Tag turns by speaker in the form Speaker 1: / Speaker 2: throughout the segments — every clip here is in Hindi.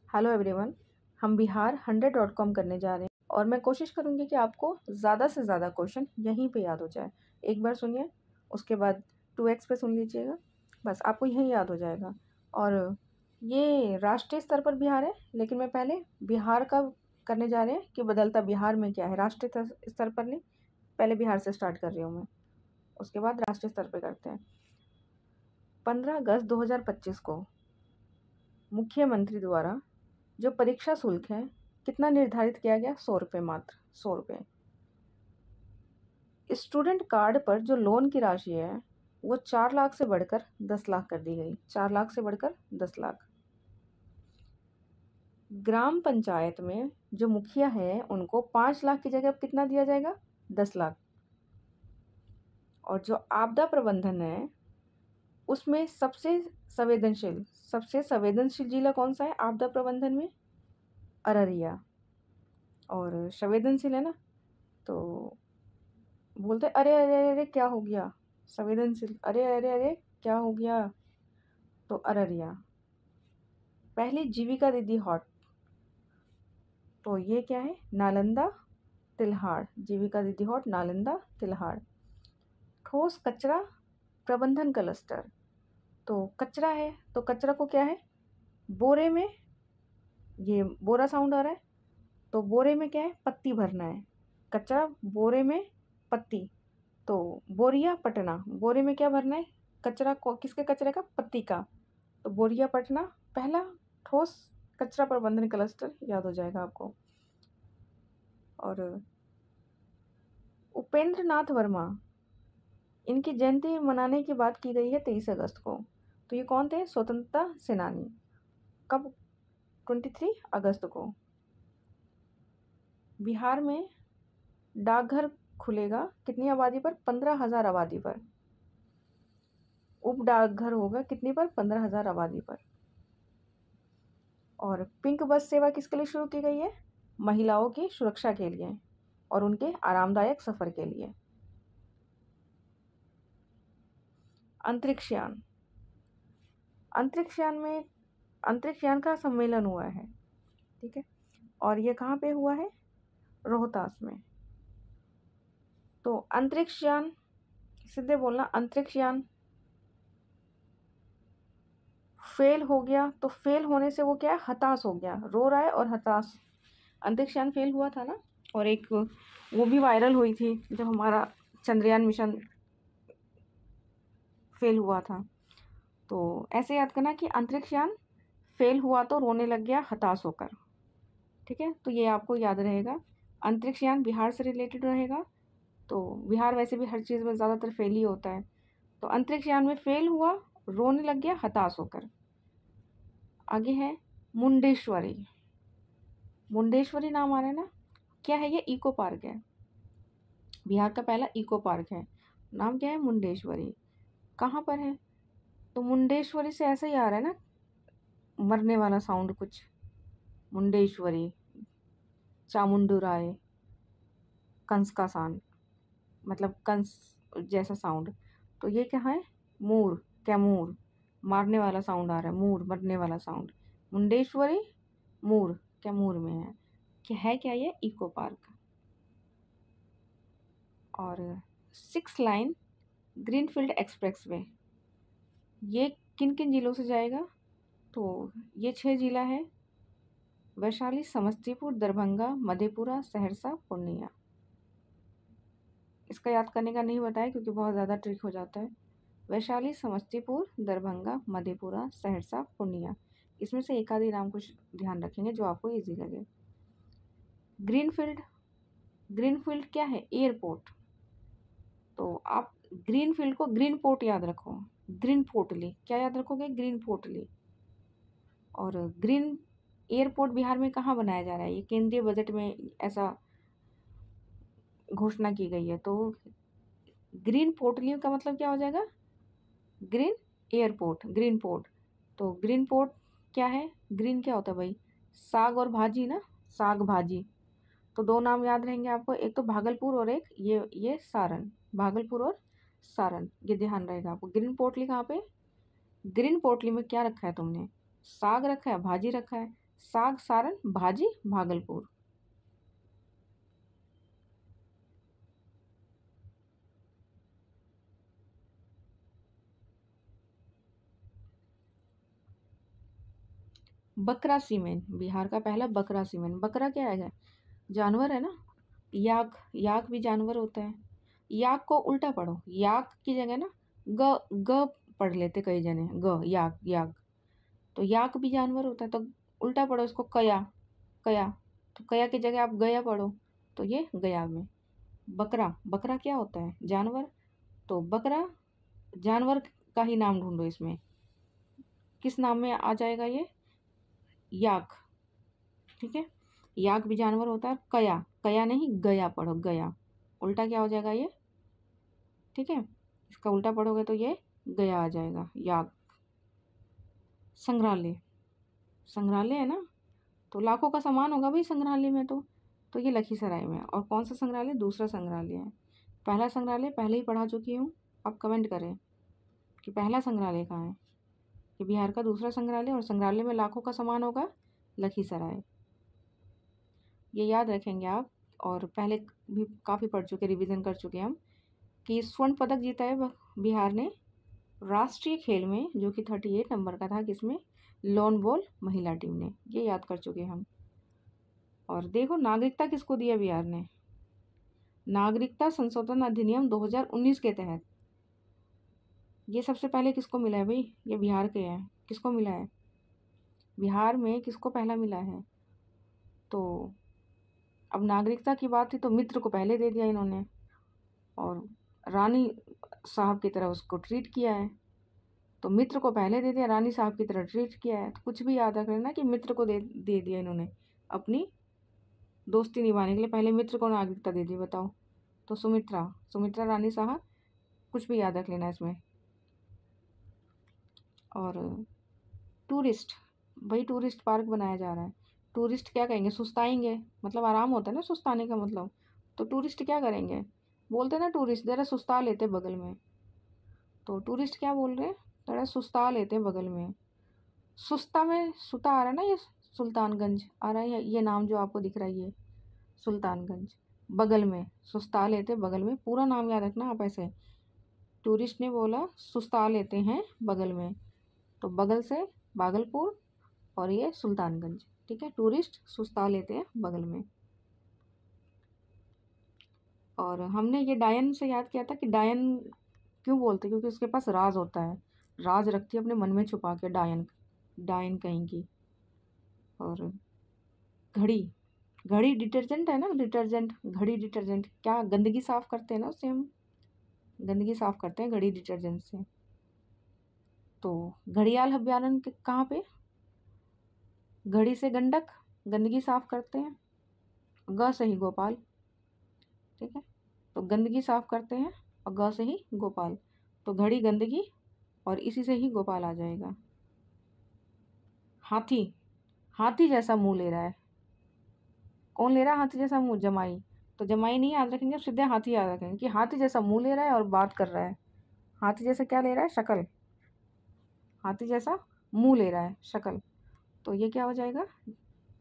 Speaker 1: Hello everyone. हम biharunderd.com करने जा रहे हैं और मैं कोशिश करूंगी कि आपको ज़्यादा से ज़्यादा क्वेश्चन यहीं पे याद हो जाए। एक बार सुनिए, उसके बाद 2x पे सुन लीजिएगा, बस आपको यहीं याद हो जाएगा। और ये राष्ट्रीय स्तर पर बिहार है, लेकिन मैं पहले बिहार का करने जा रहे हैं कि बदलता बिहार में क्या है। राष्ट्रीय स्तर पर नहीं, पहले बिहार से स्टार्ट कर रही हूँ मैं, उसके बाद राष्ट्रीय स्तर पर करते हैं। 15 अगस्त 2025 को मुख्यमंत्री द्वारा जो परीक्षा शुल्क है कितना निर्धारित किया गया? 100 रुपये, मात्र 100 रुपये। स्टूडेंट कार्ड पर जो लोन की राशि है वो 4 लाख से बढ़कर 10 लाख कर दी गई। 4 लाख से बढ़कर 10 लाख। ग्राम पंचायत में जो मुखिया है उनको 5 लाख की जगह अब कितना दिया जाएगा? 10 लाख। और जो आपदा प्रबंधन है उसमें सबसे संवेदनशील जिला कौन सा है आपदा प्रबंधन में? अररिया। और संवेदनशील है ना, तो बोलते अरे अरे अरे क्या हो गया? संवेदनशील, अरे अरे अरे क्या हो गया? तो अररिया। पहली जीविका दीदी हॉट, तो ये क्या है? नालंदा तिल्हाड़। जीविका दीदी हॉट नालंदा तिल्हाड़। ठोस कचरा प्रबंधन क्लस्टर, तो कचरा है तो कचरा को क्या है? बोरे में, ये बोरा साउंड आ रहा है, तो बोरे में क्या है? पत्ती भरना है। कचरा बोरे में पत्ती, तो बोरिया पटना। बोरे में क्या भरना है? कचरा को, किसके कचरे का? पत्ती का। तो बोरिया पटना पहला ठोस कचरा प्रबंधन क्लस्टर याद हो जाएगा आपको। और उपेंद्र नाथ वर्मा, इनकी जयंती मनाने की बात की गई है 23 अगस्त को। तो ये कौन थे? स्वतंत्रता सेनानी। कब? 23 अगस्त को। बिहार में डाकघर खुलेगा कितनी आबादी पर? 15,000 आबादी पर। उप डाकघर होगा कितनी पर? 15,000 आबादी पर। और पिंक बस सेवा किसके लिए शुरू की गई है? महिलाओं की सुरक्षा के लिए और उनके आरामदायक सफर के लिए। अंतरिक्षयान, अंतरिक्षयान का सम्मेलन हुआ है, ठीक है, और ये कहाँ पे हुआ है? रोहतास में। तो अंतरिक्षयान, सीधे बोलना, अंतरिक्षयान फेल हो गया, तो फेल होने से वो क्या है? हताश हो गया, रो रहा है और हताश। अंतरिक्षयान फेल हुआ था ना, और एक वो भी वायरल हुई थी जब हमारा चंद्रयान मिशन फेल हुआ था। तो ऐसे याद करना कि अंतरिक्षयान फेल हुआ तो रोने लग गया हताश होकर, ठीक है, तो ये आपको याद रहेगा। अंतरिक्षयान बिहार से रिलेटेड रहेगा, तो बिहार वैसे भी हर चीज़ में ज़्यादातर फेल ही होता है। तो अंतरिक्षयान में फेल हुआ, रोने लग गया हताश होकर। आगे है मुंडेश्वरी। मुंडेश्वरी नाम आ रहा है ना, क्या है ये? इको पार्क है, बिहार का पहला इको पार्क है। नाम क्या है? मुंडेश्वरी। कहाँ पर है? तो मुंडेश्वरी से ऐसा ही आ रहा है ना, मरने वाला साउंड कुछ। मुंडेश्वरी, चामुंडुराय, कंस का सान, मतलब कंस जैसा साउंड। तो ये क्या है? मूर, कैमूर, मारने वाला साउंड आ रहा है। मूर, मरने वाला साउंड। मुंडेश्वरी मूर, कैमूर में है। क्या है? क्या ये? Eco park. और 6 लाइन ग्रीनफील्ड एक्सप्रेसवे, ये किन किन जिलों से जाएगा? तो ये 6 जिला है: वैशाली, समस्तीपुर, दरभंगा, मधेपुरा, सहरसा, पूर्णिया। इसका याद करने का नहीं बताया क्योंकि बहुत ज़्यादा ट्रिक हो जाता है। वैशाली, समस्तीपुर, दरभंगा, मधेपुरा, सहरसा, पूर्णिया। इसमें से एक आधी नाम कुछ ध्यान रखेंगे जो आपको इजी लगे। ग्रीनफील्ड, ग्रीनफील्ड क्या है? एयरपोर्ट। तो आप ग्रीनफील्ड को ग्रीन पोर्ट याद रखो। ग्रीन पोर्टली, क्या याद रखोगे? ग्रीन पोर्टली। और ग्रीन एयरपोर्ट बिहार में कहाँ बनाया जा रहा है? ये केंद्रीय बजट में ऐसा घोषणा की गई है। तो ग्रीन पोर्टली का मतलब क्या हो जाएगा? Green airport, green port. तो ग्रीन पोर्ट क्या है? ग्रीन क्या होता है भाई? साग और भाजी ना, साग भाजी। तो 2 नाम याद रहेंगे आपको, एक तो भागलपुर और एक ये सारण। भागलपुर और सारण, ये ध्यान रहेगा आपको। ग्रीन पोर्टली कहाँ पे? ग्रीन पोर्टली में क्या रखा है तुमने? साग रखा है, भाजी रखा है। साग सारन भाजी भागलपुर। बकरा सीमेंट, बिहार का पहला बकरा सीमेंट। बकरा क्या है? जानवर है ना। याक, याक भी जानवर होता है। याक को उल्टा पढ़ो, याक की जगह ना ग पढ़ लेते कई जने, ग याक याक। तो याक भी जानवर होता है, तो उल्टा पढ़ो इसको, कया कया। तो कया की जगह आप गया पढ़ो, तो ये गया में। बकरा, बकरा क्या होता है? जानवर। तो बकरा जानवर का ही नाम ढूंढो इसमें, किस नाम में आ जाएगा ये? याक। ठीक है, याक भी जानवर होता है। कया, कया नहीं गया पढ़ो, गया। उल्टा क्या हो जाएगा ये? ठीक है, इसका उल्टा पढ़ोगे तो ये गया आ जाएगा, याक। संग्रहालय, संग्रहालय है ना, तो लाखों का सामान होगा भाई संग्रहालय में। तो ये लखीसराय में है। और कौन सा संग्रहालय? दूसरा संग्रहालय है। पहला संग्रहालय पहले ही पढ़ा चुकी हूँ, आप कमेंट करें कि पहला संग्रहालय कहाँ है। ये बिहार का दूसरा संग्रहालय, और संग्रहालय में लाखों का सामान होगा, लखीसराय। ये याद रखेंगे आप। और पहले भी काफ़ी पढ़ चुके, रिवीजन कर चुके हम, कि स्वर्ण पदक जीता है बिहार ने राष्ट्रीय खेल में, जो कि 38 नंबर का था, किसमें? लॉन बॉल महिला टीम ने। ये याद कर चुके हम। और देखो नागरिकता किसको दिया बिहार ने? नागरिकता संशोधन अधिनियम 2019 के तहत। ये सबसे पहले किसको मिला है भाई? ये बिहार के हैं। किसको मिला है? बिहार में किसको पहला मिला है? तो अब नागरिकता की बात थी तो मित्र को पहले दे दिया इन्होंने, और रानी साहब की तरह उसको ट्रीट किया है। तो मित्र को पहले दे दिया, रानी साहब की तरह ट्रीट किया है। तो कुछ भी याद रख लेना कि मित्र को दे दिया इन्होंने, अपनी दोस्ती निभाने के लिए पहले मित्र को नागरिकता दे दी। बताओ। तो सुमित्रा, सुमित्रा रानी साहब, कुछ भी याद रख लेना इसमें। और टूरिस्ट, भाई टूरिस्ट पार्क बनाया जा रहा है। टूरिस्ट क्या कहेंगे? सुस्ताएंगे, मतलब आराम होता है ना सुस्ताने का मतलब। तो टूरिस्ट क्या करेंगे? बोलते ना टूरिस्ट जरा सुस्ता लेते बगल में। तो टूरिस्ट क्या बोल रहे हैं? थोड़ा सुस्ता लेते बगल में। सुस्ता में सुता आ रहा है ना, ये सुल्तानगंज आ रहा है, ये नाम जो आपको दिख रहा है ये सुल्तानगंज। बगल में, सुस्ता लेते बगल में, पूरा नाम याद रखना आप ऐसे। टूरिस्ट ने बोला सुस्ता लेते हैं बगल में, तो बगल से भागलपुर और ये सुल्तानगंज। ठीक है, टूरिस्ट सुस्ता लेते हैं बगल में। और हमने ये डायन से याद किया था कि डायन क्यों बोलते? क्योंकि उसके पास राज होता है, राज रखती है अपने मन में छुपा के, डायन, डायन कहेंगी। और घड़ी, घड़ी डिटर्जेंट है ना, डिटर्जेंट, घड़ी डिटर्जेंट। क्या गंदगी साफ करते हैं ना उससे हम, गंदगी साफ करते हैं घड़ी डिटर्जेंट से। तो घड़ियाल अभ्यारण्य कहाँ पे? घड़ी से गंडक, गंदगी साफ करते हैं, ग से ही गोपाल। ठीक है, तो गंदगी साफ करते हैं और ग से ही गोपाल, तो घड़ी गंदगी और इसी से ही गोपाल आ जाएगा। हाथी, हाथी जैसा मुंह ले रहा है, कौन ले रहा है हाथी जैसा मुंह? जमाई। तो जमाई नहीं याद रखेंगे, सीधे हाथी याद रखेंगे कि हाथी जैसा मुंह ले रहा है और बात कर रहा है। हाथी जैसा क्या ले रहा है? शक्ल। हाथी जैसा मुंह ले रहा है, शक्ल। तो ये क्या हो जाएगा?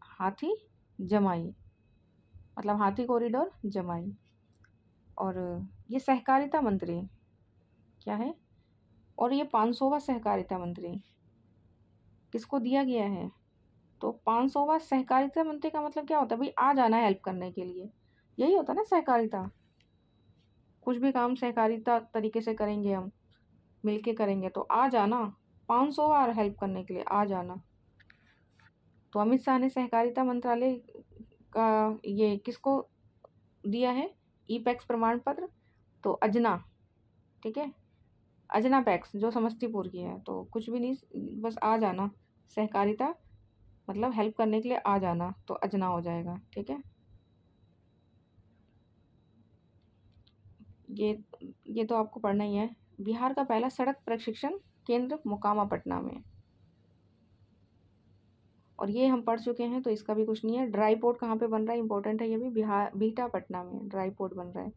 Speaker 1: हाथी जमाई, मतलब हाथी कॉरिडोर जमाई। और ये सहकारिता मंत्री क्या है? और ये 500वां सहकारिता मंत्री किसको दिया गया है? तो 500वां सहकारिता मंत्री का मतलब क्या होता है भाई? आ जाना हेल्प करने के लिए, यही होता है ना सहकारिता। कुछ भी काम सहकारिता तरीके से करेंगे हम, मिलके करेंगे, तो आ जाना, 500 बार हेल्प करने के लिए आ जाना। तो अमित शाह ने सहकारिता मंत्रालय का ये किसको दिया है? ई पैक्स प्रमाण पत्र। तो अजना, ठीक है, अजना पैक्स जो समस्तीपुर की है। तो कुछ भी नहीं, बस आ जाना, सहकारिता मतलब हेल्प करने के लिए आ जाना, तो अजना हो जाएगा। ठीक है, ये तो आपको पढ़ना ही है। बिहार का पहला सड़क प्रशिक्षण केंद्र मोकामा पटना में, और ये हम पढ़ चुके हैं, तो इसका भी कुछ नहीं है। ड्राई पोर्ट कहाँ पे बन रहा है? इंपॉर्टेंट है ये भी, बिहार बिहटा पटना में ड्राई पोर्ट बन रहा है।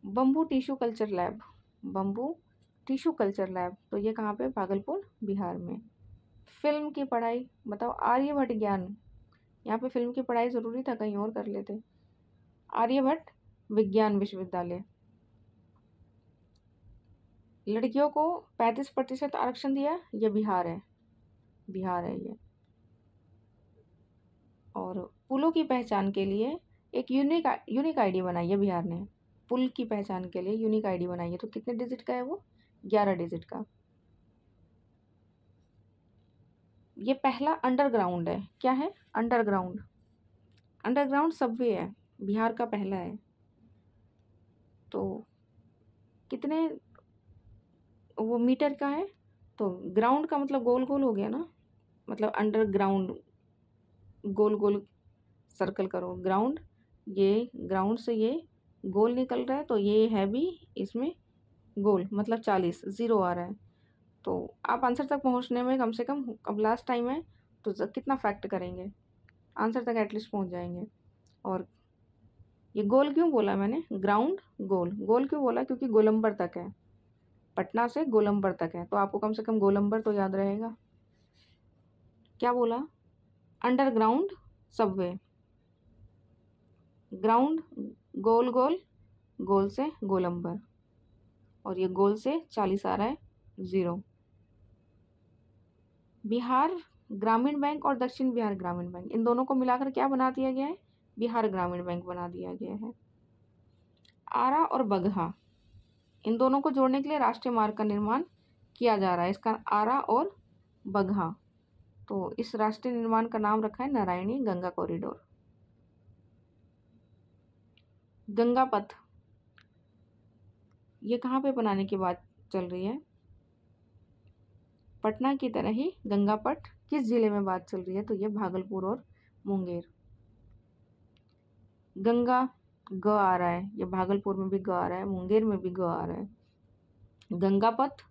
Speaker 1: Bamboo tissue culture lab, bamboo tissue culture lab, तो ये कहाँ पे? भागलपुर बिहार में। फिल्म की पढ़ाई बताओ, आर्यभट्ट ज्ञान, यहाँ पे फिल्म की पढ़ाई ज़रूरी था, कहीं और कर लेते। आर्यभट्ट विज्ञान विश्वविद्यालय। लड़कियों को 35% आरक्षण दिया, ये बिहार है, बिहार है ये। और पुलों की पहचान के लिए एक यूनिक आईडी बनाई है बिहार ने। पुल की पहचान के लिए यूनिक आईडी बनाई है, तो कितने डिजिट का है वो? 11 डिजिट का। ये पहला अंडरग्राउंड है, क्या है? अंडरग्राउंड, अंडरग्राउंड सबवे है, बिहार का पहला है। तो कितने वो मीटर का है? तो ग्राउंड का मतलब गोल गोल हो गया ना, मतलब अंडरग्राउंड, गोल गोल सर्कल करो ग्राउंड, ये ग्राउंड से ये गोल निकल रहा है, तो ये है भी इसमें गोल, मतलब 40, ज़ीरो आ रहा है। तो आप आंसर तक पहुंचने में कम से कम, अब लास्ट टाइम है तो कितना फैक्ट करेंगे, आंसर तक एटलीस्ट पहुंच जाएंगे। और ये गोल क्यों बोला मैंने? ग्राउंड गोल, गोल क्यों बोला? क्योंकि गोलंबर तक है, पटना से गोलंबर तक है, तो आपको कम से कम गोलंबर तो याद रहेगा। क्या बोला? अंडरग्राउंड सबवे, ग्राउंड गोल गोल, गोल से गोलंबर, और ये गोल से 40 आ रहा है, ज़ीरो। बिहार ग्रामीण बैंक और दक्षिण बिहार ग्रामीण बैंक, इन दोनों को मिलाकर क्या बना दिया गया है? बिहार ग्रामीण बैंक बना दिया गया है। आरा और बगहा, इन दोनों को जोड़ने के लिए राष्ट्रीय मार्ग का निर्माण किया जा रहा है, इसका आरा और बगहा। तो इस राष्ट्रीय निर्माण का नाम रखा है नारायणी गंगा कॉरिडोर। गंगा पथ, ये कहाँ पे बनाने की बात चल रही है? पटना की तरह ही गंगा पथ किस जिले में बात चल रही है? तो ये भागलपुर और मुंगेर। गंगा ग आ रहा है, ये भागलपुर में भी ग आ रहा है, मुंगेर में भी ग आ रहा है। गंगा पथ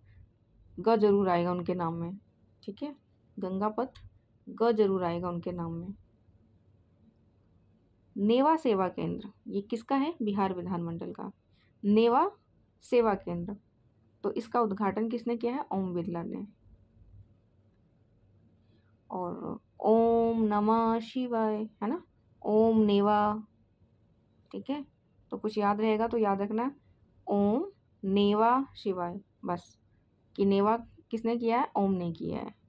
Speaker 1: ग जरूर आएगा उनके नाम में, ठीक है, गंगा पथ ग जरूर आएगा उनके नाम में। नेवा सेवा केंद्र, ये किसका है? बिहार विधानमंडल का नेवा सेवा केंद्र। तो इसका उद्घाटन किसने किया है? ओम बिरला ने। और ओम नमः शिवाय है ना, ओम नेवा, ठीक है। तो कुछ याद रहेगा तो याद रखना, ओम नेवा शिवाय, बस, कि नेवा किसने किया है? ओम ने किया है।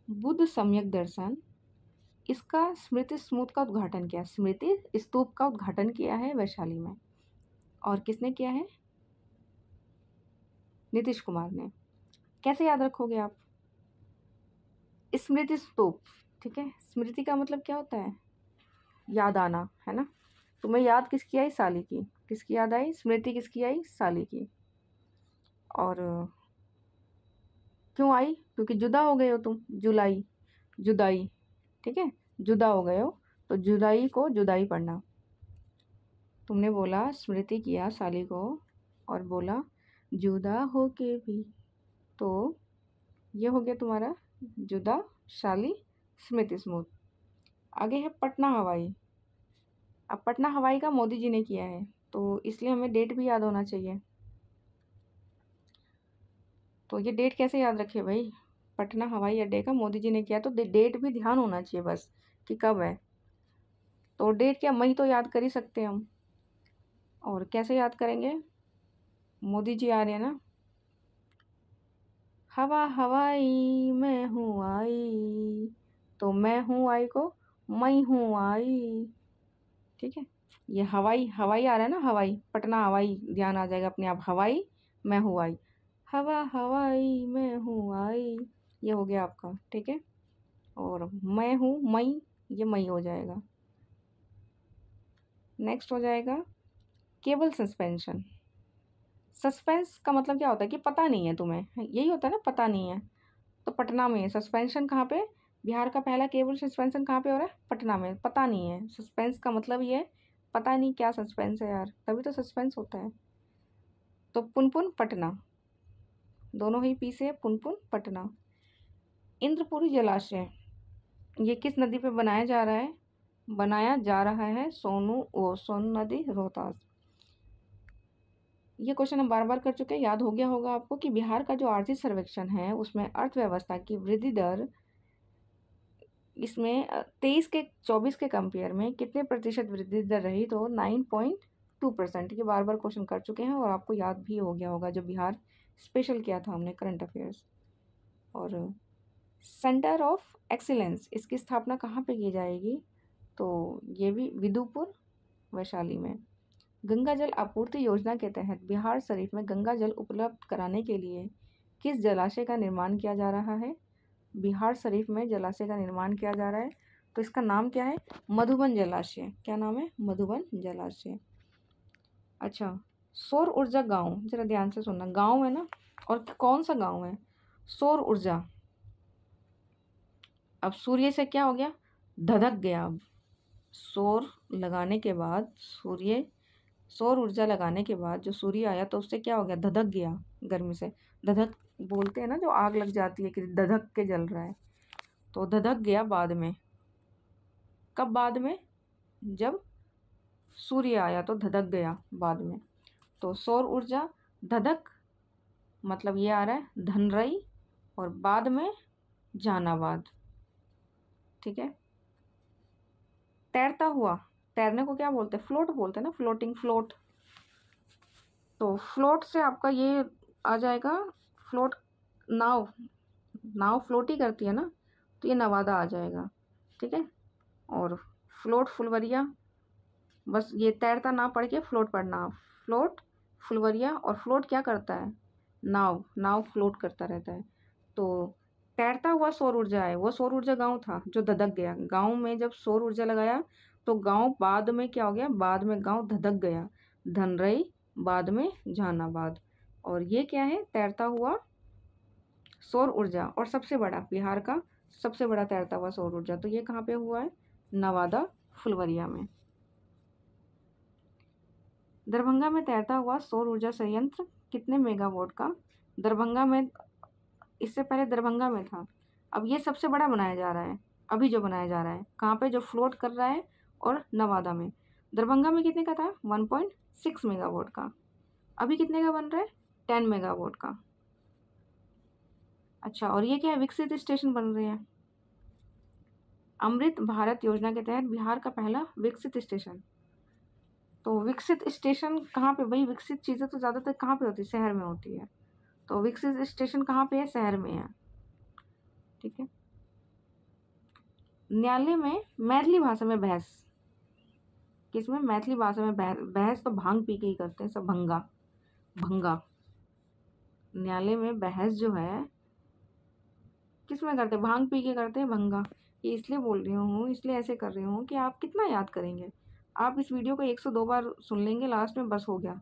Speaker 1: बुद्ध सम्यक दर्शन, इसका स्मृति स्तूप का उद्घाटन किया, स्मृति स्तूप का उद्घाटन किया है वैशाली में, और किसने किया है? नीतीश कुमार ने। कैसे याद रखोगे आप? स्मृति स्तूप, ठीक है, स्मृति का मतलब क्या होता है? याद आना, है ना। तुम्हें याद किसकी आई? साली की। किसकी याद आई? स्मृति किसकी आई? साली की। और क्यों आई? क्योंकि जुदा हो गए हो तुम, जुलाई, जुदाई, ठीक है, जुदा हो गए हो, तो जुदाई को जुदाई पढ़ना। तुमने बोला स्मृति किया साली को, और बोला जुदा हो के भी, तो ये हो गया तुम्हारा जुदा, शाली, स्मृति स्मूथ। आगे है पटना हवाई। अब पटना हवाई का मोदी जी ने किया है, तो इसलिए हमें डेट भी याद होना चाहिए। तो ये डेट कैसे याद रखे भाई? पटना हवाई अड्डे का मोदी जी ने किया, तो डेट भी ध्यान होना चाहिए बस, कि कब है। तो डेट क्या, मई तो याद कर ही सकते हैं हम, और कैसे याद करेंगे? मोदी जी आ रहे हैं ना, हवा हवाई मैं हूँ आई, तो मैं हूँ आई को मैं हूँ आई, ठीक है। ये हवाई हवाई आ रहा है ना, हवाई, पटना हवाई ध्यान आ जाएगा अपने आप, हवाई मैं हूँ आई, हवा हवाई मैं हूँ आई, ये हो गया आपका, ठीक है। और मैं हूँ मई, ये मई हो जाएगा। नेक्स्ट हो जाएगा केबल सस्पेंशन। सस्पेंस का मतलब क्या होता है? कि पता नहीं है तुम्हें, यही होता है ना, पता नहीं है। तो पटना में सस्पेंशन कहाँ पे? बिहार का पहला केबल सस्पेंशन कहाँ पे हो रहा है? पटना में। पता नहीं है, सस्पेंस का मतलब ये है पता नहीं क्या सस्पेंस है यार, तभी तो सस्पेंस होता है। तो पुनपुन पटना, दोनों ही पी से पुनपुन पटना। इंद्रपुरी जलाशय, ये किस नदी पे बनाया जा रहा है? बनाया जा रहा है सोनू नदी रोहतास। ये क्वेश्चन हम बार बार कर चुके हैं, याद हो गया होगा आपको कि बिहार का जो आर्थिक सर्वेक्षण है उसमें अर्थव्यवस्था की वृद्धि दर इसमें 23 के 24 के कंपेयर में कितने प्रतिशत वृद्धि दर रही, तो 9.2%। ये बार बार क्वेश्चन कर चुके हैं और आपको याद भी हो गया होगा जब बिहार स्पेशल किया था हमने करंट अफेयर्स। और सेंटर ऑफ एक्सीलेंस इसकी स्थापना कहाँ पे की जाएगी, तो ये भी विदुपुर वैशाली में। गंगा जल आपूर्ति योजना के तहत बिहार शरीफ में गंगा जल उपलब्ध कराने के लिए किस जलाशय का निर्माण किया जा रहा है। बिहार शरीफ में जलाशय का निर्माण किया जा रहा है, तो इसका नाम क्या है, मधुबन जलाशय। क्या नाम है, मधुबन जलाशय। अच्छा, सौर ऊर्जा गांव, जरा ध्यान से सुनना, गांव है ना, और कौन सा गांव है, सौर ऊर्जा। अब सूर्य से क्या हो गया, धधक गया। अब सौर लगाने के बाद सौर ऊर्जा लगाने के बाद जो सूर्य आया तो उससे क्या हो गया, धधक गया गर्मी से। धधक बोलते हैं ना, जो आग लग जाती है कि धधक के जल रहा है, तो धधक गया बाद में। कब बाद में, जब सूर्य आया तो धधक गया बाद में। तो सौर ऊर्जा, धधक मतलब ये आ रहा है धनरई, और बाद में जहानाबाद। ठीक है। तैरता हुआ, तैरने को क्या बोलते हैं, फ्लोट बोलते हैं ना, फ्लोटिंग, फ्लोट। तो फ्लोट से आपका ये आ जाएगा, फ्लोट नाव, नाव फ्लोट ही करती है ना, तो ये नवादा आ जाएगा। ठीक है। और फ्लोट फुलवरिया, बस ये तैरता ना पढ़ के फ्लोट पढ़ना, फ्लोट फुलवरिया। और फ्लोट क्या करता है, नाव, नाव फ्लोट करता रहता है। तो तैरता हुआ सौर ऊर्जा है, वो सौर ऊर्जा गांव था जो धधक गया। गांव में जब सौर ऊर्जा लगाया तो गांव बाद में क्या हो गया, बाद में गांव धधक गया, धनरई, बाद में जहानाबाद। और ये क्या है, तैरता हुआ सौर ऊर्जा। और सबसे बड़ा, बिहार का सबसे बड़ा तैरता हुआ सौर ऊर्जा, तो ये कहाँ पे हुआ है, नवादा फुलवरिया में। दरभंगा में तैरता हुआ सौर ऊर्जा संयंत्र कितने मेगावाट का, दरभंगा में, इससे पहले दरभंगा में था, अब ये सबसे बड़ा बनाया जा रहा है, अभी जो बनाया जा रहा है, कहाँ पे, जो फ्लोट कर रहा है, और नवादा में। दरभंगा में कितने का था, 1.6 मेगावाट का, अभी कितने का बन रहा है, 10 मेगावाट का। अच्छा, और ये क्या है, विकसित स्टेशन बन रहे हैं। अमृत भारत योजना के तहत बिहार का पहला विकसित स्टेशन, तो विकसित स्टेशन कहाँ पे, भाई विकसित चीज़ें तो ज़्यादातर कहाँ पे होती है, शहर में होती है, तो विकसित स्टेशन कहाँ पे है, शहर में है। ठीक है। न्यायालय में मैथिली भाषा में बहस, किसमें, मैथिली भाषा में बहस तो भांग पी के ही करते हैं सब, भंगा भंगा। न्यायालय में बहस जो है किसमें करते हैं, भांग पी के करते हैं, भंगा। ये इसलिए बोल रही हूँ, इसलिए ऐसे कर रही हूँ कि आप कितना याद करेंगे। आप इस वीडियो को 102 बार सुन लेंगे, लास्ट में बस हो गया,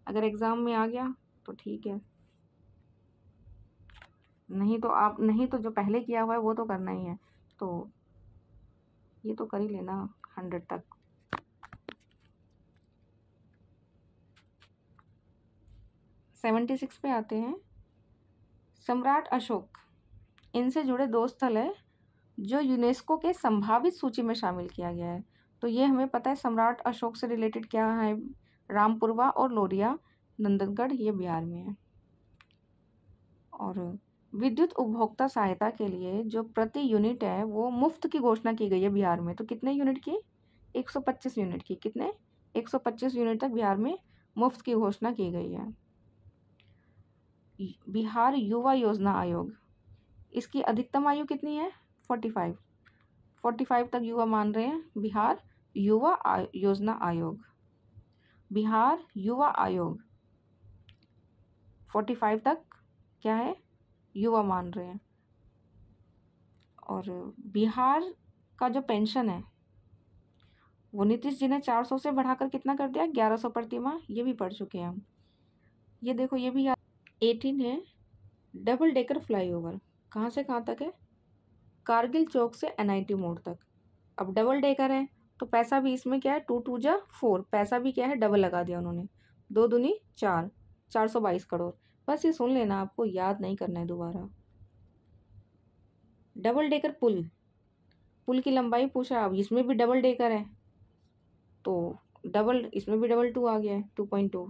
Speaker 1: अगर एग्ज़ाम में आ गया तो ठीक है, नहीं तो जो पहले किया हुआ है वो तो करना ही है, तो ये तो कर ही लेना 100 तक। सेवेंटी 76 पे आते हैं। सम्राट अशोक, इनसे जुड़े दो स्थल है जो यूनेस्को के संभावित सूची में शामिल किया गया है, तो ये हमें पता है। सम्राट अशोक से रिलेटेड क्या है, रामपुरवा और लोरिया, नंदनगढ़, ये बिहार में है। और विद्युत उपभोक्ता सहायता के लिए जो प्रति यूनिट है वो मुफ्त की घोषणा की गई है बिहार में, तो कितने यूनिट की, 125 यूनिट की, कितने, 125 यूनिट तक बिहार में मुफ्त की घोषणा की गई है। बिहार युवा योजना आयोग, इसकी अधिकतम आयु कितनी है, 45 तक युवा मान रहे हैं। बिहार युवा योजना आयोग, बिहार युवा आयोग 45 तक क्या है, युवा मान रहे हैं। और बिहार का जो पेंशन है वो नीतीश जी ने 400 से बढ़ाकर कितना कर दिया, 1100 प्रति माह, ये भी पढ़ चुके हैं हम। ये देखो, ये भी 18 है। डबल डेकर फ्लाईओवर कहाँ से कहाँ तक है, कारगिल चौक से NIT मोड़ तक। अब डबल डेकर है तो पैसा भी इसमें क्या है, 2 2 जा 4, पैसा भी क्या है, डबल लगा दिया उन्होंने, 2 दूनी 4, 422 करोड़। बस ये सुन लेना, आपको याद नहीं करना है दोबारा। डबल डेकर पुल, पुल की लंबाई पूछा, अब इसमें भी डबल डेकर है तो डबल, इसमें भी डबल 2 आ गया है, 2.2।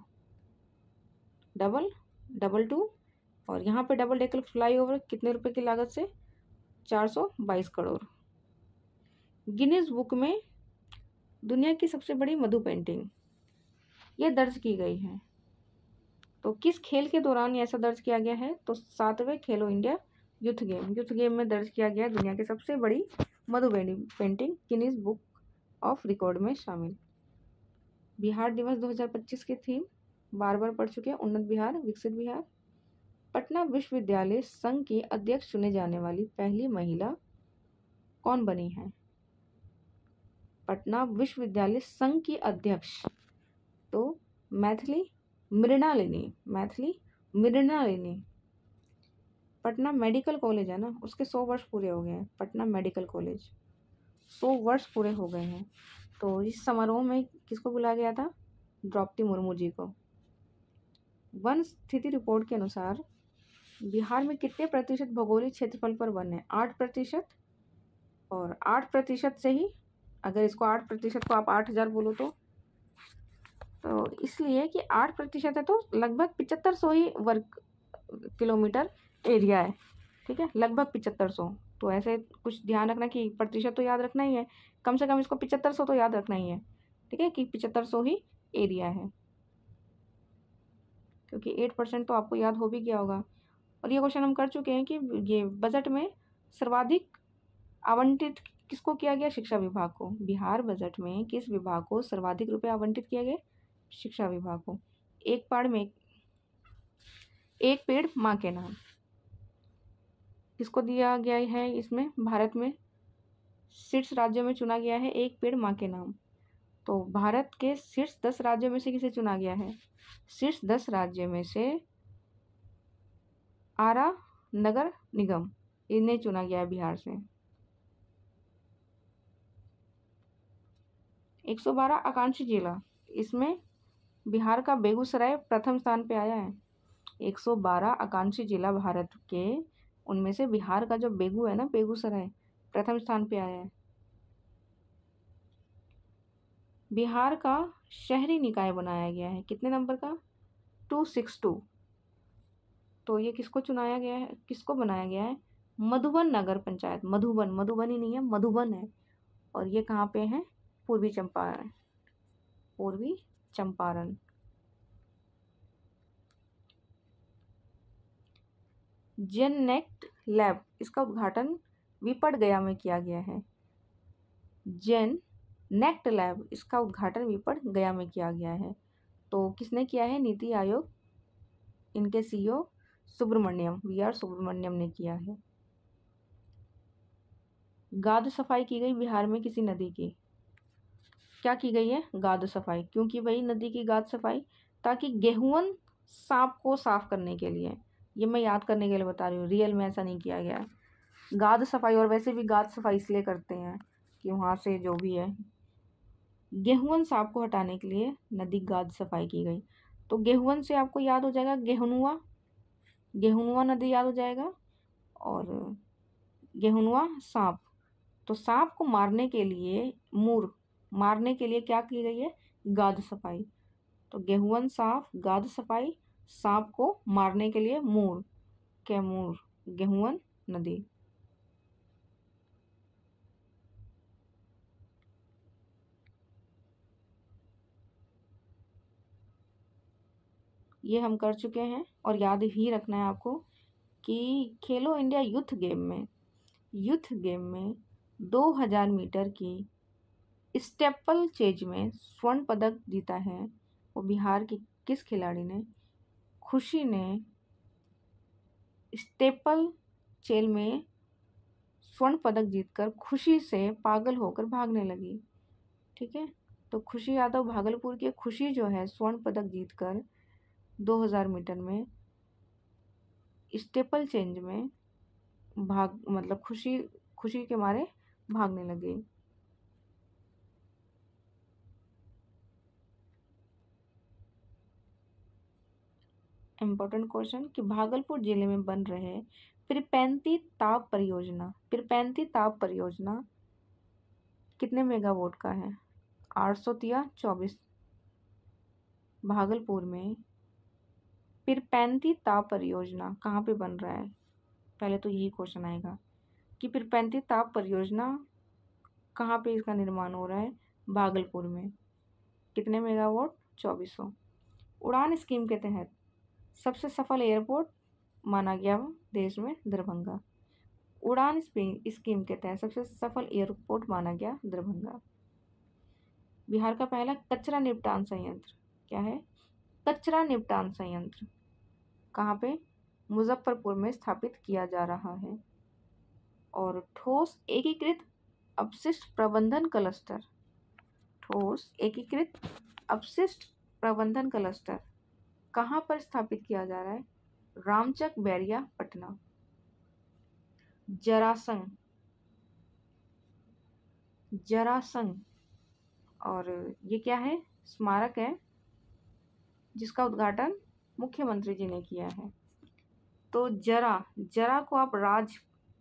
Speaker 1: डबल डबल टू, और यहाँ पे डबल डेकर फ्लाईओवर कितने रुपए की लागत से? 422 करोड़। गिनीज बुक में दुनिया की सबसे बड़ी मधु पेंटिंग ये दर्ज की गई है। तो किस खेल के दौरान ये ऐसा दर्ज किया गया है? तो 7वें खेलो इंडिया यूथ गेम में दर्ज किया गया है दुनिया की सबसे बड़ी मधु painting Guinness book of record में शामिल। बिहार दिवस 2025 की थीम बार बार पढ़ चुके हैं, उन्नत बिहार विकसित बिहार। पटना विश्वविद्यालय संघ की अध्यक्ष चुने जाने वाली पहली महिला कौन बनी है? पटना विश्वविद्यालय संघ की अध्यक्ष तो मैथिली मृणालिनी। पटना मेडिकल कॉलेज है ना, उसके 100 वर्ष पूरे हो गए हैं। पटना मेडिकल कॉलेज 100 वर्ष पूरे हो गए हैं। तो इस समारोह में किसको बुलाया गया था? द्रौपदी मुर्मू जी को। वन स्थिति रिपोर्ट के अनुसार बिहार में कितने प्रतिशत भौगोलिक क्षेत्रफल पर वन है? 8%। और 8% से ही, अगर इसको 8% को आप 8000 बोलो तो इसलिए कि 8% है तो लगभग 7500 ही वर्ग किलोमीटर एरिया है। ठीक है, लगभग 7500। तो ऐसे कुछ ध्यान रखना कि प्रतिशत तो याद रखना ही है, कम से कम इसको 7500 तो याद रखना ही है। ठीक है, कि 7500 ही एरिया है, क्योंकि 8% तो आपको याद हो भी गया होगा। और ये क्वेश्चन हम कर चुके हैं कि ये बजट में सर्वाधिक आवंटित किसको किया गया? शिक्षा विभाग को। बिहार बजट में किस विभाग को सर्वाधिक रुपए आवंटित किया गया? शिक्षा विभाग को। एक पेड़ माँ के नाम किसको दिया गया है? इसमें भारत में शीर्ष राज्यों में चुना गया है एक पेड़ माँ के नाम। तो भारत के शीर्ष 10 राज्यों में से किसे चुना गया है? शीर्ष 10 राज्यों में से आरा नगर निगम इन्हें चुना गया है बिहार से। 112 आकांक्षी जिला, इसमें बिहार का बेगूसराय प्रथम स्थान पे आया है। 112 आकांक्षी जिला भारत के, उनमें से बिहार का जो है ना, बेगूसराय प्रथम स्थान पे आया है। बिहार का शहरी निकाय बनाया गया है कितने नंबर का? 262। तो ये किसको चुनाया गया है, किसको बनाया गया है? मधुबन नगर पंचायत। मधुबनी नहीं है, मधुबन है। और ये कहाँ पे है? पूर्वी चंपारण। जेननेक्ट लैब, इसका उद्घाटन विपट गया में किया गया है। जेननेक्ट लैब, इसका उद्घाटन विपट गया में किया गया है। तो किसने किया है? नीति आयोग, इनके सीईओ वी.आर. सुब्रमण्यम ने किया है। गाद सफाई की गई बिहार में किसी नदी की। क्या की गई है? गाद सफाई। क्यों की भाई नदी की गाद सफाई? ताकि गेहूं सांप को साफ करने के लिए। ये मैं याद करने के लिए बता रही हूँ, रियल में ऐसा नहीं किया गया है। गाद सफाई, और वैसे भी गाद सफाई इसलिए करते हैं कि वहाँ से जो भी है गेहूं सांप को हटाने के लिए नदी गाद सफाई की गई। तो गेहूं से आपको याद हो जाएगा गेहुनुआ नदी याद हो जाएगा, और गेहुनुआ सांप। तो सांप को मारने के लिए, मारने के लिए क्या की गई है? गाद सफाई। तो गेहुअन सांप, गाद सफाई, सांप को मारने के लिए कैमूर, गेहुअन नदी। ये हम कर चुके हैं, और याद ही रखना है आपको कि खेलो इंडिया यूथ गेम में 2000 मीटर की स्टेपल चेज में स्वर्ण पदक जीता है वो बिहार की किस खिलाड़ी ने? खुशी ने स्टेपल चेल में स्वर्ण पदक जीतकर खुशी से पागल होकर भागने लगी। ठीक है, तो खुशी यादव भागलपुर की। खुशी जो है स्वर्ण पदक जीतकर 2000 मीटर में स्टेपल चेंज में मतलब खुशी के मारे भागने लगी। इम्पोर्टेंट क्वेश्चन कि भागलपुर जिले में बन रहे पिरपैंती ताप परियोजना कितने मेगावाट का है? 800 या 24। भागलपुर में पिरपैंती ताप परियोजना कहाँ पे बन रहा है? पहले तो यही क्वेश्चन आएगा कि पिरपैंती ताप परियोजना कहाँ पे इसका निर्माण हो रहा है? भागलपुर में। कितने मेगावाट? 2400। उड़ान स्कीम के तहत सबसे सफल एयरपोर्ट माना गया देश में दरभंगा। उड़ान स्कीम के तहत सबसे सफल एयरपोर्ट माना गया दरभंगा। बिहार का पहला कचरा निपटान संयंत्र क्या है? कचरा निपटान संयंत्र कहाँ पे? मुजफ्फरपुर में स्थापित किया जा रहा है। और ठोस एकीकृत अपशिष्ट प्रबंधन क्लस्टर, ठोस एकीकृत अपशिष्ट प्रबंधन क्लस्टर कहाँ पर स्थापित किया जा रहा है? रामचक बैरिया पटना। जरासंध, जरासंध और ये क्या है? स्मारक है जिसका उद्घाटन मुख्यमंत्री जी ने किया है। तो जरा को आप राज,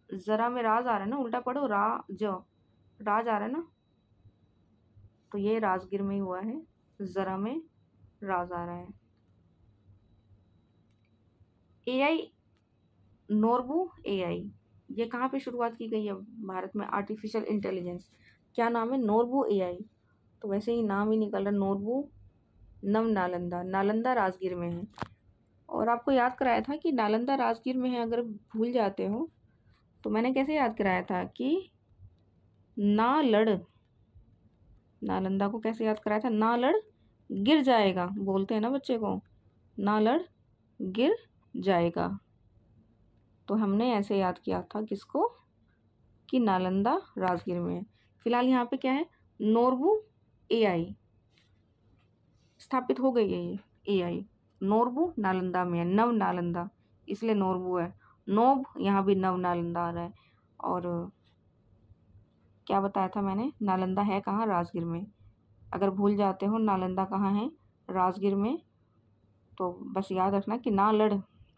Speaker 1: जरा में राज आ रहा है ना, उल्टा पढ़ो राज आ रहा है ना, तो ये राजगीर में ही हुआ है, जरा में राज आ रहा है। एआई, नोरबू एआई, ये कहाँ पे शुरुआत की गई है भारत में? आर्टिफिशियल इंटेलिजेंस, क्या नाम है? नोरबू एआई। तो वैसे ही नाम ही निकल रहा, नोरबू नव नालंदा, नालंदा राजगीर में है। और आपको याद कराया था कि नालंदा राजगीर में है, अगर भूल जाते हो तो मैंने कैसे याद कराया था कि नालंदा को कैसे याद कराया था? ना लड़ गिर जाएगा, बोलते हैं ना बच्चे को, ना लड़ गिर जाएगा। तो हमने ऐसे याद किया था किसको? कि नालंदा राजगीर में है। फिलहाल यहाँ पे क्या है? नोरबू एआई स्थापित हो गई है। ये एआई नोरबू नालंदा में है, नव नालंदा, इसलिए नोरबू है। नोब यहाँ भी नव नालंदा आ रहा है। और क्या बताया था मैंने? नालंदा है कहाँ? राजगीर में। अगर भूल जाते हो नालंदा कहाँ है? राजगीर में। तो बस याद रखना कि ना लड़,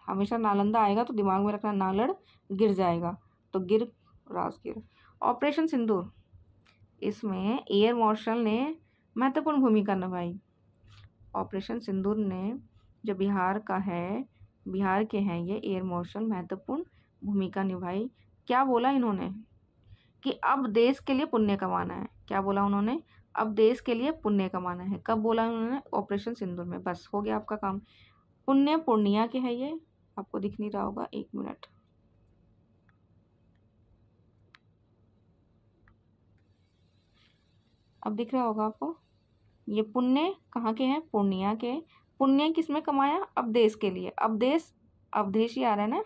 Speaker 1: हमेशा नालंदा आएगा तो दिमाग में रखना ना लड़ गिर जाएगा, तो गिर राजगीर। ऑपरेशन सिंदूर, इसमें एयर मार्शल ने महत्वपूर्ण भूमिका निभाई। ऑपरेशन सिंदूर ने जो बिहार का है, बिहार के हैं ये एयर मार्शल, महत्वपूर्ण भूमिका निभाई। क्या बोला इन्होंने? कि अब देश के लिए पुण्य कमाना है। क्या बोला उन्होंने? अब देश के लिए पुण्य कमाना है। कब बोला उन्होंने? ऑपरेशन सिंदूर में। बस हो गया आपका काम। पुण्य पूर्णिया के है ये, आपको दिख नहीं रहा होगा, 1 मिनट। अब दिख रहा होगा आपको। ये पुण्य कहाँ के हैं? पूर्णिया के। पुण्य किसमें कमाया? अब देश के लिए। अब देश, अवधेश ही आ रहा है ना,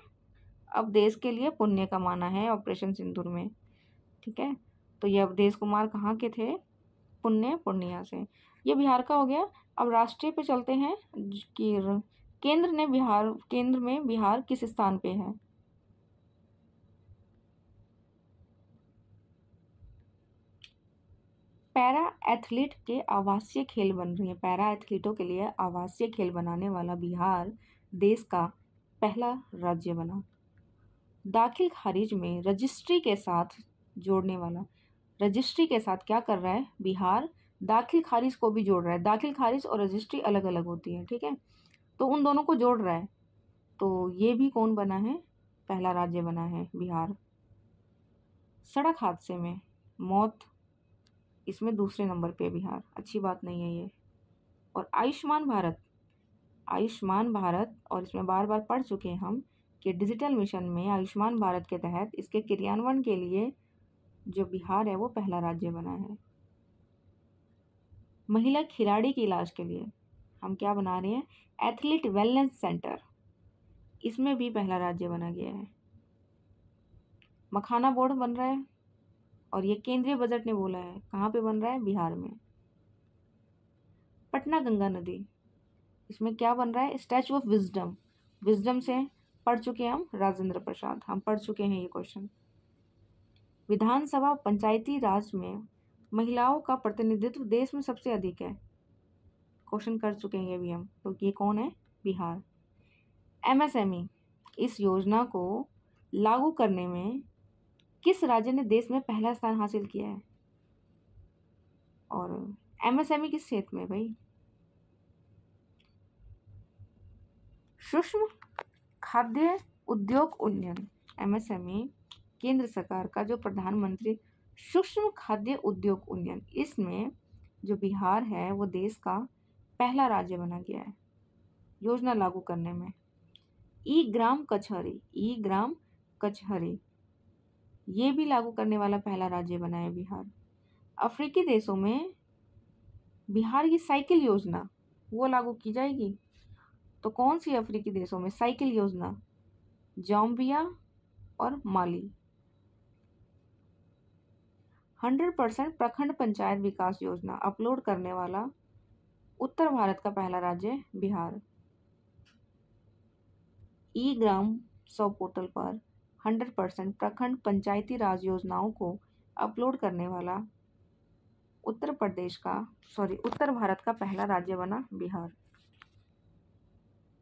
Speaker 1: अब देश के लिए पुण्य कमाना है ऑपरेशन सिंदूर में। ठीक है, तो ये अवधेश कुमार कहाँ के थे? पुण्य पूर्णिया से। ये बिहार का हो गया। अब राष्ट्रीय पे चलते हैं कि केंद्र में बिहार किस स्थान पे है? पैरा एथलीट के आवासीय खेल बन रही है। पैरा एथलीटों के लिए आवासीय खेल बनाने वाला बिहार देश का पहला राज्य बना। दाखिल खारिज में रजिस्ट्री के साथ जोड़ने वाला, रजिस्ट्री के साथ क्या कर रहा है बिहार? दाखिल खारिज को भी जोड़ रहा है। दाखिल खारिज और रजिस्ट्री अलग अलग होती है, ठीक है, तो उन दोनों को जोड़ रहा है। तो ये भी कौन बना है? पहला राज्य बना है बिहार। सड़क हादसे में मौत, इसमें दूसरे नंबर पे बिहार, अच्छी बात नहीं है ये। और आयुष्मान भारत, आयुष्मान भारत, और इसमें बार बार पढ़ चुके हैं हम कि डिजिटल मिशन में आयुष्मान भारत के तहत इसके क्रियान्वयन के लिए जो बिहार है वो पहला राज्य बना है। महिला खिलाड़ी के इलाज के लिए हम क्या बना रहे हैं? एथलीट वेलनेस सेंटर, इसमें भी पहला राज्य बना गया है। मखाना बोर्ड बन रहा है और ये केंद्रीय बजट ने बोला है। कहाँ पे बन रहा है? बिहार में। पटना गंगा नदी, इसमें क्या बन रहा है? स्टैचू ऑफ विजडम, विजडम से पढ़ चुके हैं हम, राजेंद्र प्रसाद, हम पढ़ चुके हैं ये क्वेश्चन। विधानसभा पंचायती राज में महिलाओं का प्रतिनिधित्व देश में सबसे अधिक है, क्वेश्चन कर चुके हैं ये भी हम। तो ये कौन है? बिहार। एमएसएमई, इस योजना को लागू करने में किस राज्य ने देश में पहला स्थान हासिल किया है? और एमएसएमई किस क्षेत्र में भाई? सूक्ष्म खाद्य उद्योग उन्नयन MSME केंद्र सरकार का जो प्रधानमंत्री सूक्ष्म खाद्य उद्योग उन्नयन, इसमें जो बिहार है वो देश का पहला राज्य बना गया है योजना लागू करने में। ई ग्राम कचहरी ये भी लागू करने वाला पहला राज्य बना है बिहार। अफ्रीकी देशों में बिहार की साइकिल योजना वो लागू की जाएगी। तो कौन सी अफ्रीकी देशों में साइकिल योजना? जाम्बिया और माली। 100% प्रखंड पंचायत विकास योजना अपलोड करने वाला उत्तर भारत का पहला राज्य बिहार। ई ग्राम 100 पोर्टल पर 100% प्रखंड पंचायती राज योजनाओं को अपलोड करने वाला उत्तर भारत का पहला राज्य बना बिहार।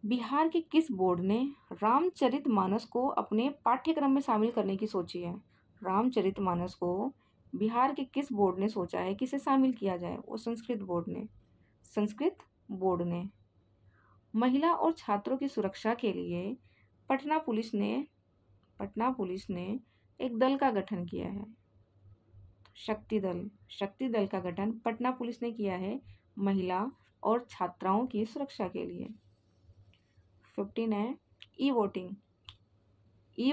Speaker 1: बिहार के किस बोर्ड ने रामचरितमानस को अपने पाठ्यक्रम में शामिल करने की सोची है? रामचरितमानस को बिहार के किस बोर्ड ने सोचा है कि इसे शामिल किया जाए? वो संस्कृत बोर्ड ने। महिला और छात्रों की सुरक्षा के लिए पटना पुलिस ने एक दल का गठन किया है, शक्ति दल का गठन पटना पुलिस ने किया है महिला और छात्राओं की सुरक्षा के लिए। 15 है ई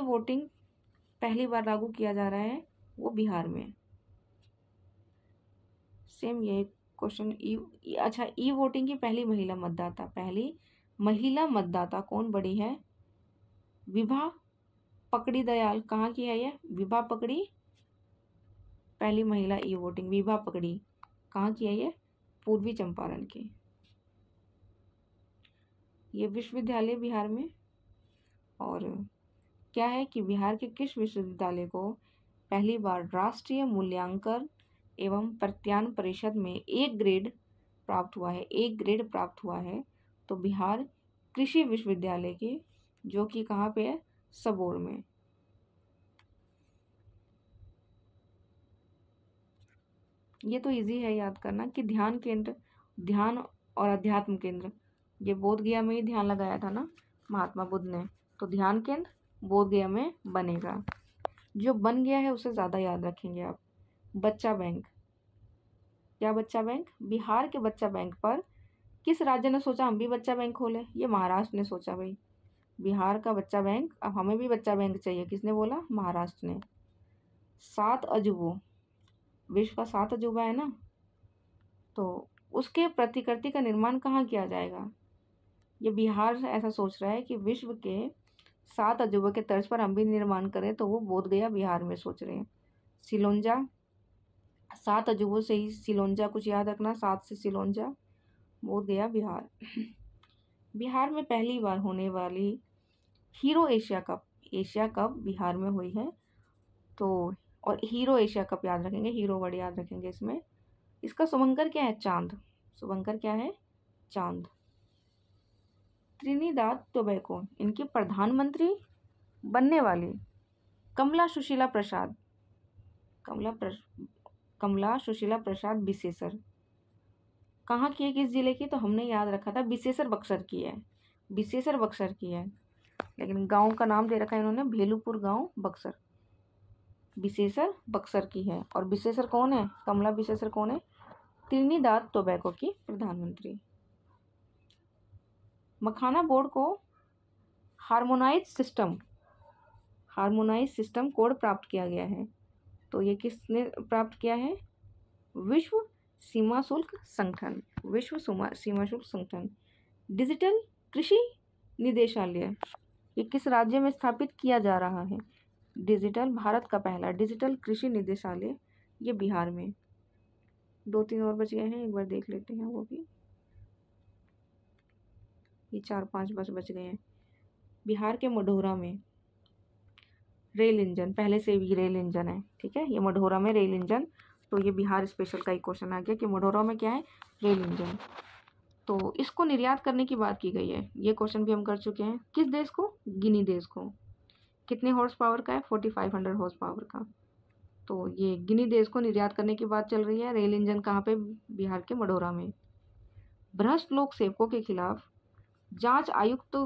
Speaker 1: वोटिंग पहली बार लागू किया जा रहा है वो बिहार में। सेम ये क्वेश्चन ई वोटिंग की पहली महिला मतदाता कौन बड़ी है? विभा पकड़ी दयाल। कहाँ की है ये? विभा पकड़ी पहली महिला ई वोटिंग। विभा पकड़ी कहाँ की है ये? पूर्वी चंपारण की। ये विश्वविद्यालय बिहार में। और क्या है कि बिहार के किस विश्वविद्यालय को पहली बार राष्ट्रीय मूल्यांकन एवं प्रत्यायन परिषद में एक ग्रेड प्राप्त हुआ है? तो बिहार कृषि विश्वविद्यालय की, जो कि कहाँ पे है? सबौर में। ये तो इजी है याद करना कि ध्यान और अध्यात्म केंद्र, ये बोध गया में ही ध्यान लगाया था ना महात्मा बुद्ध ने, तो ध्यान केंद्र बोध गया में बनेगा। जो बन गया है उसे ज़्यादा याद रखेंगे आप। बच्चा बैंक, क्या बच्चा बैंक? बिहार के बच्चा बैंक पर किस राज्य ने सोचा हम भी बच्चा बैंक खोलें? ये महाराष्ट्र ने सोचा भाई, बिहार का बच्चा बैंक, अब हमें भी बच्चा बैंक चाहिए। किसने बोला? महाराष्ट्र ने। 7 अजूबों, विश्व का 7 अजूबा है ना, तो उसके प्रतिकृति का निर्माण कहाँ किया जाएगा? ये बिहार ऐसा सोच रहा है कि विश्व के 7 अजूबों के तर्ज पर हम भी निर्माण करें, तो वो बोध गया बिहार में सोच रहे हैं। सिलोंजा, 7 अजूबों से ही सिलोंजा कुछ याद रखना, 7 से सिलोंजा, बोध गया बिहार। बिहार में पहली बार होने वाली हीरो एशिया कप बिहार में हुई है। तो और हीरो एशिया कप याद रखेंगे, हीरो वर्ड याद रखेंगे इसमें। इसका शुभंकर क्या है? चांद। शुभंकर क्या है? चांद। त्रिनिदाद टोबैको, इनकी प्रधानमंत्री बनने वाली कमला सुशीला प्रसाद बिसेसर कहाँ की है? किस जिले की? तो हमने याद रखा था बिसेसर बक्सर की है, लेकिन गांव का नाम दे रखा है इन्होंने भेलूपुर गांव बक्सर। बिसेसर बक्सर की है। और बिसेसर कौन है? कमला बिसेसर कौन है? त्रिनिदाद टोबैको की प्रधानमंत्री। मखाना बोर्ड को हार्मोनाइज सिस्टम कोड प्राप्त किया गया है। तो ये किसने प्राप्त किया है? विश्व सीमा शुल्क संगठन। डिजिटल कृषि निदेशालय, ये किस राज्य में स्थापित किया जा रहा है? भारत का पहला डिजिटल कृषि निदेशालय ये बिहार में। 2-3 और बच गए हैं, एक बार देख लेते हैं वो भी। ये 4-5 बच गए हैं। बिहार के मढ़ौरा में रेल इंजन, पहले से भी रेल इंजन है, ठीक है। ये मढ़ौरा में रेल इंजन, तो ये बिहार स्पेशल का एक क्वेश्चन आ गया कि मढ़ौरा में क्या है? Rail engine. तो इसको निर्यात करने की बात की गई है, ये क्वेश्चन भी हम कर चुके हैं। किस देश को? गिनी देश को। कितने हॉर्स पावर का है? 4500 हॉर्स पावर का। तो ये गिनी देश को निर्यात करने की बात चल रही है। रेल इंजन कहाँ पे? बिहार के मढ़ौरा में। भ्रष्ट लोक सेवकों के खिलाफ जांच आयुक्त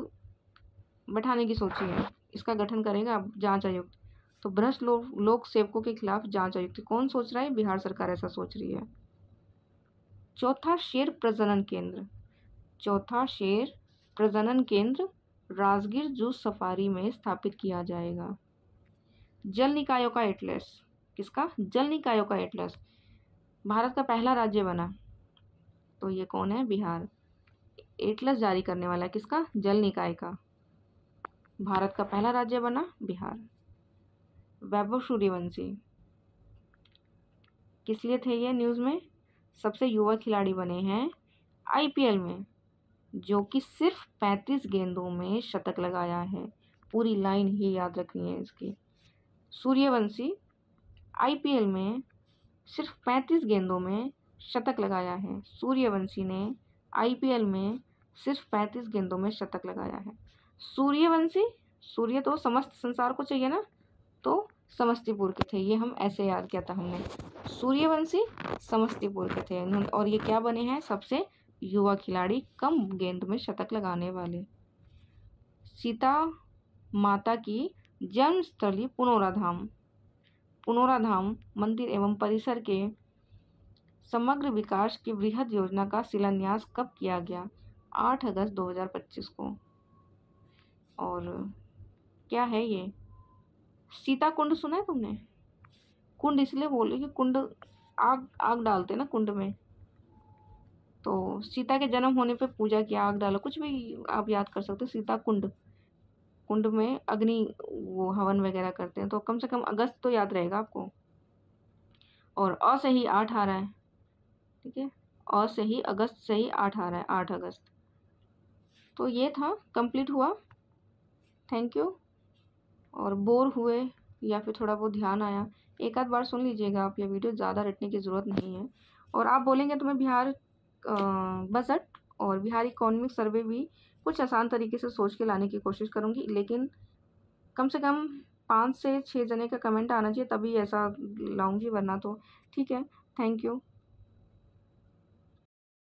Speaker 1: बैठाने की सोची है। इसका गठन करेगा जांच आयुक्त। तो भ्रष्ट लोक सेवकों के खिलाफ जांच आयुक्त कौन सोच रहा है? बिहार सरकार ऐसा सोच रही है। चौथा शेर प्रजनन केंद्र, चौथा शेर प्रजनन केंद्र राजगीर जू सफारी में स्थापित किया जाएगा। जल निकायों का एटलस, किसका? जल निकायों का एटलस भारत का पहला राज्य बना, तो ये कौन है? बिहार। एटलस जारी करने वाला किसका? जल निकाय का। भारत का पहला राज्य बना बिहार। वैभव सूर्यवंशी किस लिए थे ये न्यूज़ में? सबसे युवा खिलाड़ी बने हैं आईपीएल में, जो कि सिर्फ 35 गेंदों में शतक लगाया है। पूरी लाइन ही याद रखनी है इसकी। सूर्यवंशी आईपीएल में सिर्फ 35 गेंदों में शतक लगाया है। सूर्यवंशी ने आईपीएल में सिर्फ 35 गेंदों में शतक लगाया है। सूर्यवंशी, सूर्य तो समस्त संसार को चाहिए ना, तो समस्तीपुर के थे। ये हम ऐसे याद किया था हमने। सूर्यवंशी समस्तीपुर के थे इन्होंने, और ये क्या बने हैं? सबसे युवा खिलाड़ी, कम गेंद में शतक लगाने वाले। सीता माता की जन्मस्थली पुनौरा धाम, पुनौरा धाम मंदिर एवं परिसर के समग्र विकास की बृहद योजना का शिलान्यास कब किया गया? 8 अगस्त 2025 को। और क्या है ये? सीता कुंड सुना है तुमने? कुंड इसलिए बोले कि कुंड आग आग डालते ना कुंड में, तो सीता के जन्म होने पे पूजा किया, आग डालो, कुछ भी आप याद कर सकते हो। सीता कुंड, कुंड में अग्नि वो हवन वगैरह करते हैं, तो कम से कम अगस्त तो याद रहेगा आपको। और अ से ही 8 आ रहा है, ठीक है, अ से ही अगस्त से ही 8 आ रहा है, 8 अगस्त। तो ये था, कंप्लीट हुआ। Thank you. और बोर हुए या फिर थोड़ा बहुत ध्यान आया, एक आध बार सुन लीजिएगा आप, ये वीडियो ज़्यादा रटने की ज़रूरत नहीं है। और आप बोलेंगे तो मैं बिहार बजट और बिहार इकोनॉमिक सर्वे भी कुछ आसान तरीके से सोच के लाने की कोशिश करूँगी, लेकिन कम से कम 5 से 6 जने का कमेंट आना चाहिए, तभी ऐसा लाऊंगी, वरना तो ठीक है। Thank you.